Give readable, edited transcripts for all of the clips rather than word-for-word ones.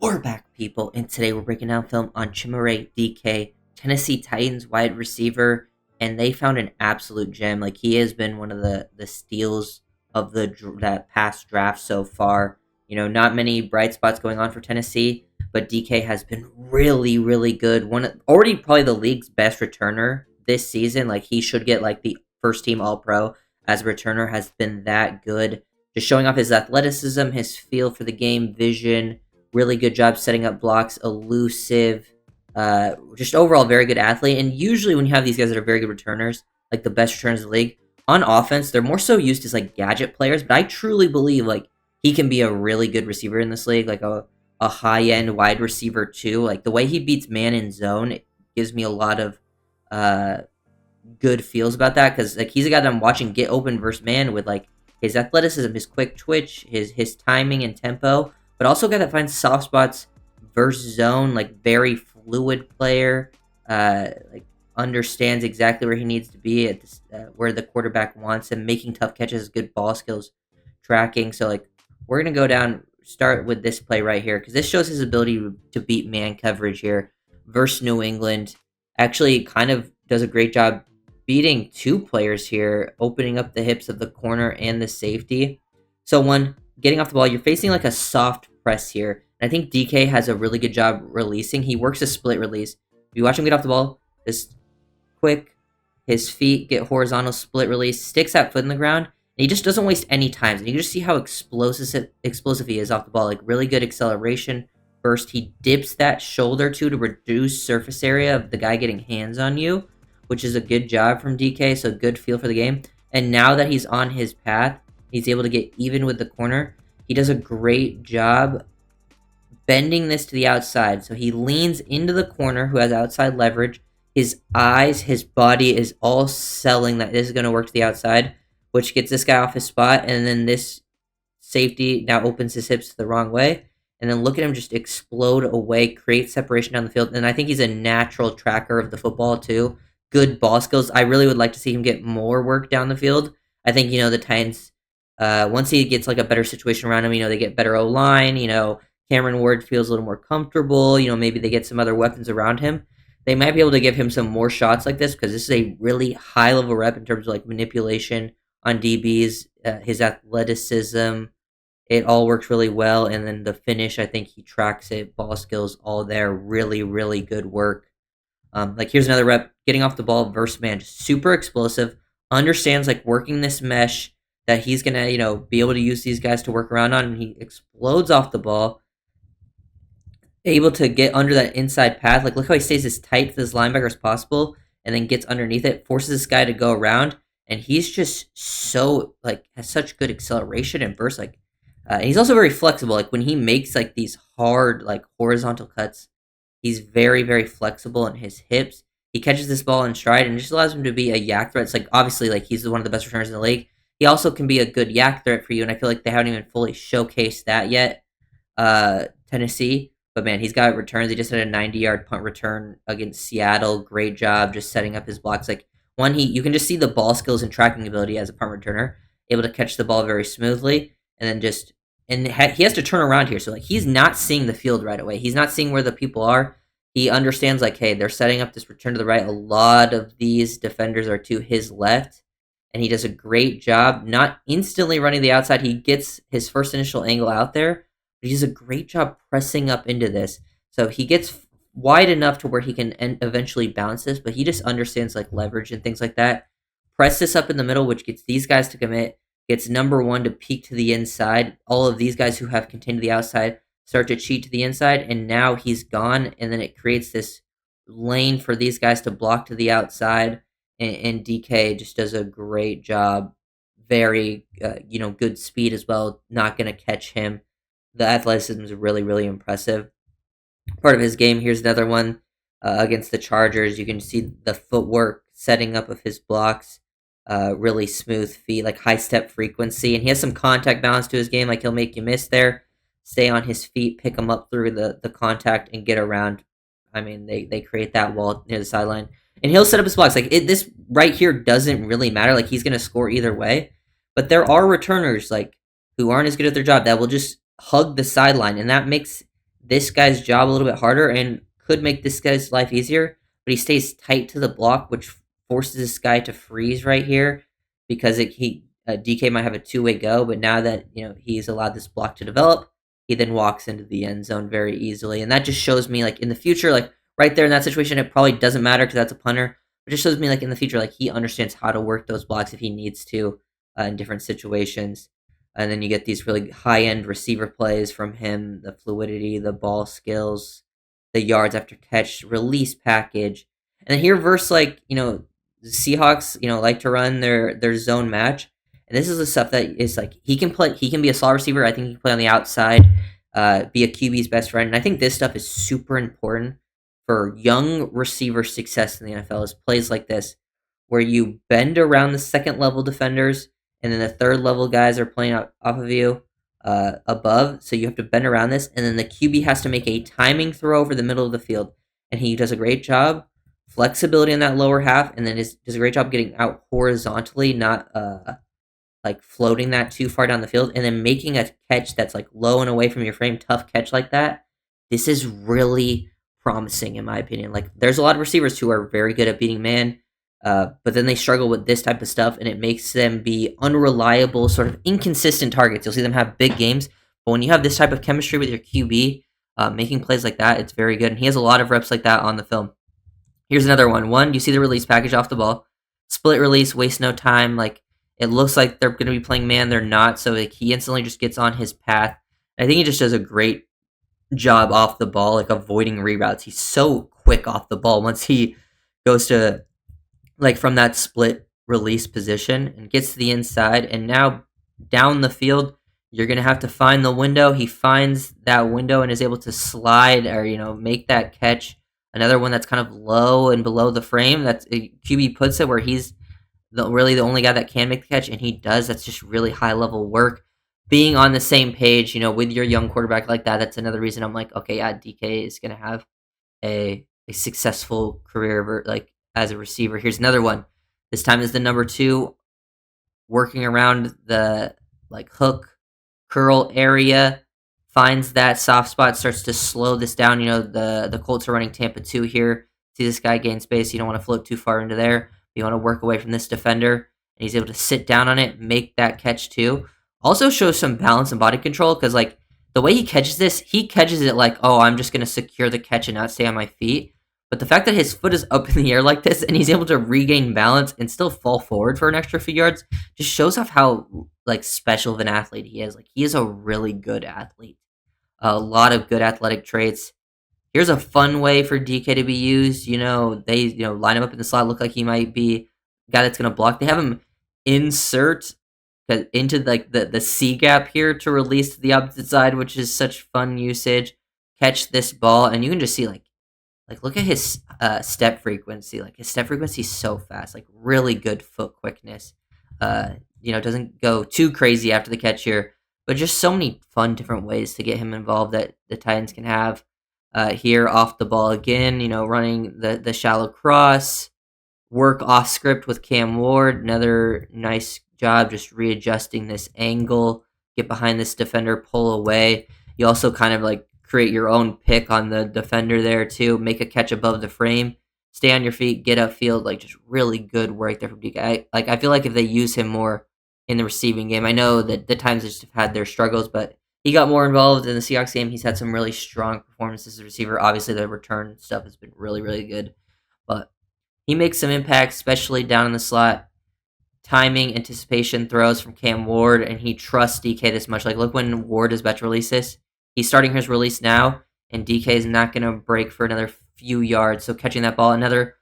We're back, people, and today we're breaking down film on Chimere DK, Tennessee Titans wide receiver, and they found an absolute gem. Like, he has been one of the steals of that past draft so far. Not many bright spots going on for Tennessee, but DK has been really, really good. Already probably the league's best returner this season. Like, he should get like the first team All Pro as a returner. Has been that good. Just showing off his athleticism, his feel for the game, vision. Really good job setting up blocks, elusive, just overall very good athlete. And usually when you have these guys that are very good returners, like the best returners in the league, on offense, they're more so used as like gadget players. But I truly believe like he can be a really good receiver in this league, like a high-end wide receiver too. Like the way he beats man in zone, it gives me a lot of good feels about that, because like he's a guy that I'm watching get open versus man with like his athleticism, his quick twitch, his timing and tempo, but also a guy that finds soft spots versus zone, like very fluid player, like understands exactly where he needs to be at this, where the quarterback wants him, making tough catches, good ball skills, tracking. So like we're gonna go down, start with this play right here, because this shows his ability to beat man coverage here versus New England. Actually, kind of does a great job beating two players here, opening up the hips of the corner and the safety. So one, getting off the ball, you're facing like a soft press here. And I think DK has a really good job releasing. He works a split release. If you watch him get off the ball, just quick, his feet get horizontal, split release, sticks that foot in the ground, and he just doesn't waste any time. And you can just see how explosive he is off the ball. Like really good acceleration. First, he dips that shoulder to reduce surface area of the guy getting hands on you, which is a good job from DK, so good feel for the game. And now that he's on his path, he's able to get even with the corner. He does a great job bending this to the outside. So he leans into the corner, who has outside leverage. His eyes, his body is all selling that this is going to work to the outside, which gets this guy off his spot. And then this safety now opens his hips the wrong way. And then look at him just explode away, create separation down the field. And I think he's a natural tracker of the football too. Good ball skills. I really would like to see him get more work down the field. I think, the Titans, once he gets like a better situation around him, they get better O-line, Cameron Ward feels a little more comfortable, maybe they get some other weapons around him. They might be able to give him some more shots like this, because this is a really high level rep in terms of like manipulation on DBs, his athleticism. It all works really well. And then the finish, I think he tracks it, ball skills, all there. Really, really good work. Like here's another rep, getting off the ball versus man, just super explosive, understands like working this mesh that he's going to, be able to use these guys to work around on. And he explodes off the ball, able to get under that inside path. Like look how he stays as tight to this linebacker as possible and then gets underneath it, forces this guy to go around. And he's just so like, has such good acceleration and burst. Like, and he's also very flexible. Like when he makes like these hard, like horizontal cuts, he's very, very flexible in his hips. He catches this ball in stride and just allows him to be a yak threat. It's like obviously like he's one of the best returners in the league. He also can be a good yak threat for you, and I feel like they haven't even fully showcased that yet, Tennessee. But man, he's got returns. He just had a 90-yard punt return against Seattle. Great job just setting up his blocks. Like you can just see the ball skills and tracking ability as a punt returner, able to catch the ball very smoothly, and then he has to turn around here. So like he's not seeing the field right away. He's not seeing where the people are. He understands like, hey, they're setting up this return to the right. A lot of these defenders are to his left, and he does a great job not instantly running the outside. He gets his first initial angle out there, but he does a great job pressing up into this. So he gets wide enough to where he can eventually bounce this, but he just understands like leverage and things like that. Press this up in the middle, which gets these guys to commit. Gets number one to peek to the inside. All of these guys who have contained to the outside start to cheat to the inside, and now he's gone, and then it creates this lane for these guys to block to the outside, and DK just does a great job. Very, good speed as well. Not going to catch him. The athleticism is really, really impressive. Part of his game, here's another one against the Chargers. You can see the footwork, setting up of his blocks. Really smooth feet, like high step frequency, and he has some contact balance to his game. Like he'll make you miss there, stay on his feet, pick him up through the contact, and get around. I mean, they create that wall near the sideline, and he'll set up his blocks. Like this right here doesn't really matter. Like he's gonna score either way, but there are returners like who aren't as good at their job that will just hug the sideline, and that makes this guy's job a little bit harder and could make this guy's life easier, but he stays tight to the block, which forces this guy to freeze right here because DK might have a two-way go, but now that he's allowed this block to develop, he then walks into the end zone very easily, and that just shows me like in the future, like right there in that situation, it probably doesn't matter because that's a punter. It just shows me like in the future, like he understands how to work those blocks if he needs to in different situations. And then you get these really high end receiver plays from him, the fluidity, the ball skills, the yards after catch, release package. And then here versus like, the Seahawks, like to run their zone match. And this is the stuff that is like he can be a slot receiver. I think he can play on the outside, be a QB's best friend. And I think this stuff is super important for young receiver success in the NFL is plays like this, where you bend around the second level defenders and then the third level guys are playing off of you above. So you have to bend around this, and then the QB has to make a timing throw over the middle of the field, and he does a great job. Flexibility in that lower half, and then does a great job getting out horizontally, not like floating that too far down the field, and then making a catch that's like low and away from your frame, tough catch like that. This is really promising in my opinion. Like there's a lot of receivers who are very good at beating man, but then they struggle with this type of stuff, and it makes them be unreliable, sort of inconsistent targets. You'll see them have big games, but when you have this type of chemistry with your QB, making plays like that, it's very good, and he has a lot of reps like that on the film. Here's another one. One, you see the release package off the ball. Split release, waste no time. Like, it looks like they're going to be playing man. They're not. So, like, he instantly just gets on his path. I think he just does a great job off the ball, like, avoiding reroutes. He's so quick off the ball once he goes to, like, from that split release position and gets to the inside. And now, down the field, you're going to have to find the window. He finds that window and is able to slide or, make that catch. Another one that's kind of low and below the frame. That's QB puts it where he's really the only guy that can make the catch, and he does. That's just really high level work. Being on the same page, with your young quarterback like that, that's another reason I'm like, okay, yeah, DK is gonna have a successful career like as a receiver. Here's another one. This time is the number 2, working around the like hook curl area. Finds that soft spot, starts to slow this down. The Colts are running Tampa 2 here. See this guy gain space. You don't want to float too far into there. You want to work away from this defender. And he's able to sit down on it, make that catch too. Also shows some balance and body control because, like, the way he catches this, he catches it like, oh, I'm just going to secure the catch and not stay on my feet. But the fact that his foot is up in the air like this and he's able to regain balance and still fall forward for an extra few yards just shows off how, like, special of an athlete he is. Like, he is a really good athlete. A lot of good athletic traits. Here's a fun way for DK to be used. They line him up in the slot, look like he might be a guy that's going to block. They have him insert into like the C gap here to release to the opposite side, which is such fun usage. Catch this ball, and you can just see like look at his step frequency. Like his step frequency is so fast, like really good foot quickness. Doesn't go too crazy after the catch here. But just so many fun different ways to get him involved that the Titans can have here off the ball again, running the shallow cross, work off script with Cam Ward. Another nice job just readjusting this angle, get behind this defender, pull away. You also kind of like create your own pick on the defender there too, make a catch above the frame, stay on your feet, get upfield, like just really good work there from DK. I feel like if they use him more in the receiving game. I know that the Titans just have had their struggles, but he got more involved in the Seahawks game. He's had some really strong performances as a receiver. Obviously, the return stuff has been really, really good. But he makes some impact, especially down in the slot. Timing, anticipation, throws from Cam Ward, and he trusts DK this much. Like, look when Ward is about to release this. He's starting his release now, and DK is not going to break for another few yards. So catching that ball, another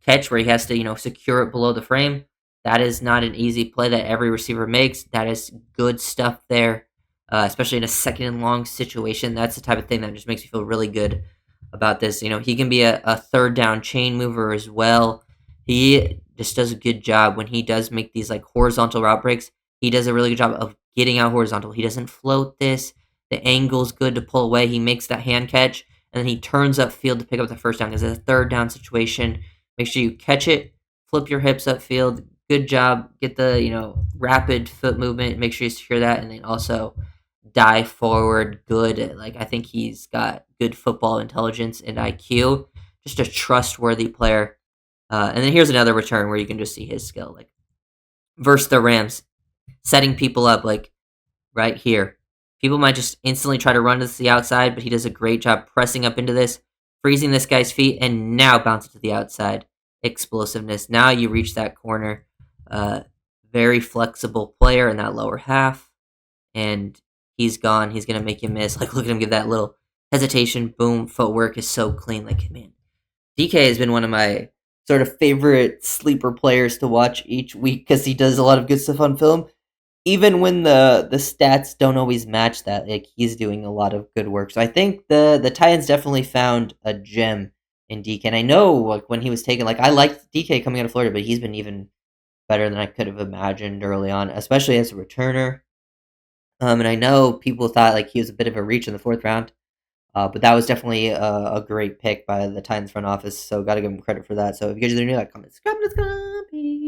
catch where he has to, secure it below the frame. That is not an easy play that every receiver makes. That is good stuff there, especially in a second and long situation. That's the type of thing that just makes me feel really good about this. He can be a third down chain mover as well. He just does a good job when he does make these like horizontal route breaks. He does a really good job of getting out horizontal. He doesn't float this. The angle's good to pull away. He makes that hand catch, and then he turns upfield to pick up the first down because it's a third down situation. Make sure you catch it, flip your hips upfield. Good job. Get the, rapid foot movement. Make sure you secure that. And then also dive forward, good. Like I think he's got good football intelligence and IQ. Just a trustworthy player. And then here's another return where you can just see his skill, like versus the Rams, setting people up like right here. People might just instantly try to run to the outside, but he does a great job pressing up into this, freezing this guy's feet, and now bouncing to the outside. Explosiveness. Now you reach that corner. Uh, Very flexible player in that lower half, and he's gone. He's gonna make you miss. Like look at him give that little hesitation. Boom. Footwork is so clean. Like man, DK has been one of my sort of favorite sleeper players to watch each week because he does a lot of good stuff on film. Even when the stats don't always match that, like he's doing a lot of good work. So I think the Titans definitely found a gem in DK. And I know like when he was taken, like I liked DK coming out of Florida, but he's been even better than I could have imagined early on, especially as a returner. And I know people thought like he was a bit of a reach in the fourth round. But that was definitely a great pick by the Titans front office, so got to give him credit for that. So if you guys are new, like, comment, subscribe, let's go.